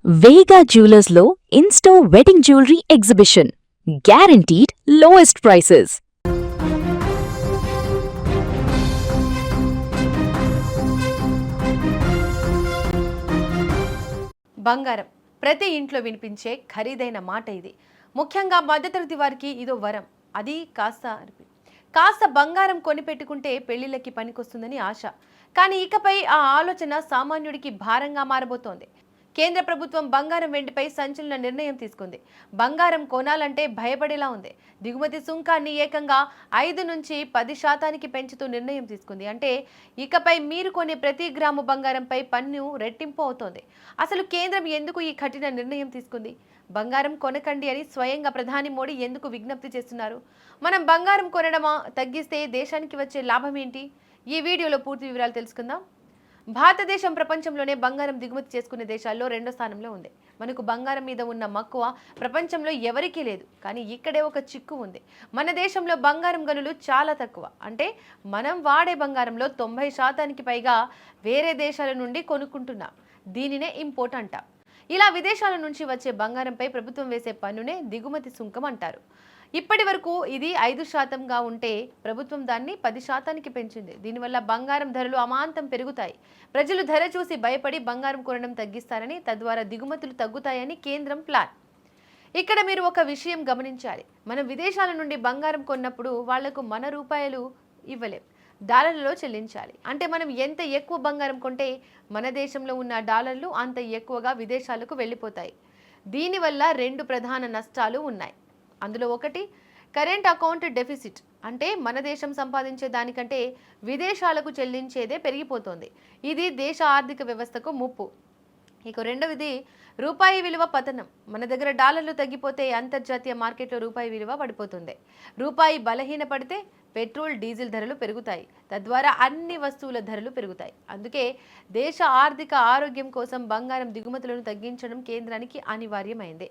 వేగా జ్యువెలర్స్లో in store wedding jewellery exhibition. Guaranteed lowest prices. బంగారం ప్రతి ఇంట్లో వినిపించే ఖరీదైన మాట ఇది. ముఖ్యంగా మధ్యతరగతి వారికి ఇదో వరం. అది కాస్త బంగారం కొనిపెట్టుకుంటే పెళ్లిళ్ళకి పనికొస్తుందని ఆశ. కానీ ఇకపై ఆ ఆలోచన సామాన్యుడికి భారంగా మారబోతోంది. కేంద్ర ప్రభుత్వం బంగారం వెండిపై సంచలన నిర్ణయం తీసుకుంది. బంగారం కొనాలంటే భయపడేలా ఉంది. దిగుమతి సుంకాన్ని ఏకంగా 5 నుంచి 10% పెంచుతూ నిర్ణయం తీసుకుంది. అంటే ఇకపై మీరు కొనే ప్రతి గ్రాము బంగారంపై పన్ను రెట్టింపు అవుతోంది. అసలు కేంద్రం ఎందుకు ఈ కఠిన నిర్ణయం తీసుకుంది? బంగారం కొనకండి అని స్వయంగా ప్రధాని మోడీ ఎందుకు విజ్ఞప్తి చేస్తున్నారు? మనం బంగారం కొనడమా, తగ్గిస్తే దేశానికి వచ్చే లాభం ఏంటి? ఈ వీడియోలో పూర్తి వివరాలు తెలుసుకుందాం. భారతదేశం ప్రపంచంలోనే బంగారం దిగుమతి చేసుకునే దేశాల్లో 2వ స్థానంలో ఉంది. మనకు బంగారం మీద ఉన్న మక్కువ ప్రపంచంలో ఎవరికీ లేదు. కానీ ఇక్కడే ఒక చిక్కు ఉంది. మన దేశంలో బంగారం గనులు చాలా తక్కువ. అంటే మనం వాడే బంగారంలో 90% పైగా వేరే దేశాల నుండి కొనుక్కుంటున్నాం. దీనినే ఇంపోర్ట్ అంటాం. ఇలా విదేశాల నుంచి వచ్చే బంగారంపై ప్రభుత్వం వేసే పన్నునే దిగుమతి సుంకం అంటారు. ఇప్పటి వరకు ఇది 5%గా ఉంటే ప్రభుత్వం దాన్ని 10%కి పెంచింది. దీనివల్ల బంగారం ధరలు అమాంతం పెరుగుతాయి. ప్రజలు ధర చూసి భయపడి బంగారం కొనడం తగ్గిస్తారని, తద్వారా దిగుమతులు తగ్గుతాయని కేంద్రం ప్లాన్. ఇక్కడ మీరు ఒక విషయం గమనించాలి. మనం విదేశాల నుండి బంగారం కొన్నప్పుడు వాళ్లకు మన రూపాయలు ఇవ్వలేం, డాలర్లలో చెల్లించాలి. అంటే మనం ఎంత ఎక్కువ బంగారం కొంటే మన దేశంలో ఉన్న డాలర్లు అంత ఎక్కువగా విదేశాలకు వెళ్ళిపోతాయి. దీనివల్ల 2 ప్రధాన నష్టాలు ఉన్నాయి. అందులో ఒకటి కరెంట్ అకౌంట్ డెఫిసిట్. అంటే మన దేశం సంపాదించే దానికంటే విదేశాలకు చెల్లించేదే పెరిగిపోతుంది. ఇది దేశ ఆర్థిక వ్యవస్థకు ముప్పు. ఇక రెండవది రూపాయి విలువ పతనం. మన దగ్గర డాలర్లు తగ్గిపోతే అంతర్జాతీయ మార్కెట్లో రూపాయి విలువ పడిపోతుంది. రూపాయి బలహీన పడితే పెట్రోల్, డీజిల్ ధరలు పెరుగుతాయి. తద్వారా అన్ని వస్తువుల ధరలు పెరుగుతాయి. అందుకే దేశ ఆర్థిక ఆరోగ్యం కోసం బంగారం దిగుమతులను తగ్గించడం కేంద్రానికి అనివార్యమైంది.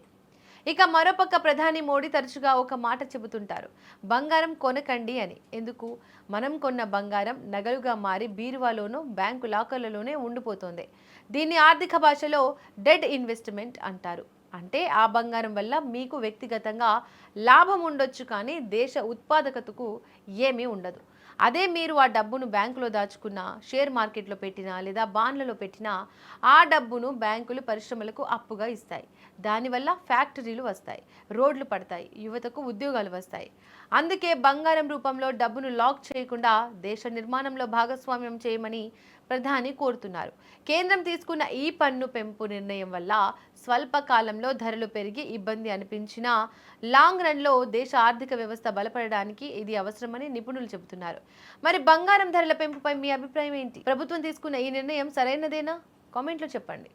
ఇక మరోపక్క ప్రధాని మోడీ తరచుగా ఒక మాట చెబుతుంటారు, బంగారం కొనకండి అని. ఎందుకు? మనం కొన్న బంగారం నగలుగా మారి బీరువాలోనూ బ్యాంకు లాకర్లలోనే ఉండిపోతుంది. దీన్ని ఆర్థిక భాషలో డెడ్ ఇన్వెస్ట్మెంట్ అంటారు. అంటే ఆ బంగారం వల్ల మీకు వ్యక్తిగతంగా లాభం ఉండొచ్చు, కానీ దేశ ఉత్పాదకతకు ఏమీ ఉండదు. అదే మీరు ఆ డబ్బును బ్యాంకులో దాచుకున్నా, షేర్ మార్కెట్లో పెట్టినా లేదా బాండ్లలో పెట్టినా ఆ డబ్బును బ్యాంకులు పరిశ్రమలకు అప్పుగా ఇస్తాయి. దానివల్ల ఫ్యాక్టరీలు వస్తాయి, రోడ్లు పడతాయి, యువతకు ఉద్యోగాలు వస్తాయి. అందుకే బంగారం రూపంలో డబ్బును లాక్ చేయకుండా దేశ నిర్మాణంలో భాగస్వామ్యం చేయమని ప్రధాని కోరుతున్నారు. కేంద్రం తీసుకున్న ఈ పన్ను పెంపు నిర్ణయం వల్ల స్వల్ప కాలంలో ధరలు పెరిగి ఇబ్బంది అనిపించినా లాంగ్ రన్లో దేశ ఆర్థిక వ్యవస్థ బలపడడానికి ఇది అవసరమని నిపుణులు చెబుతున్నారు. మరి బంగారం ధరల పెంపుపై మీ అభిప్రాయం ఏంటి? ప్రభుత్వం తీసుకున్న ఈ నిర్ణయం సరైనదేనా? కామెంట్లో చెప్పండి.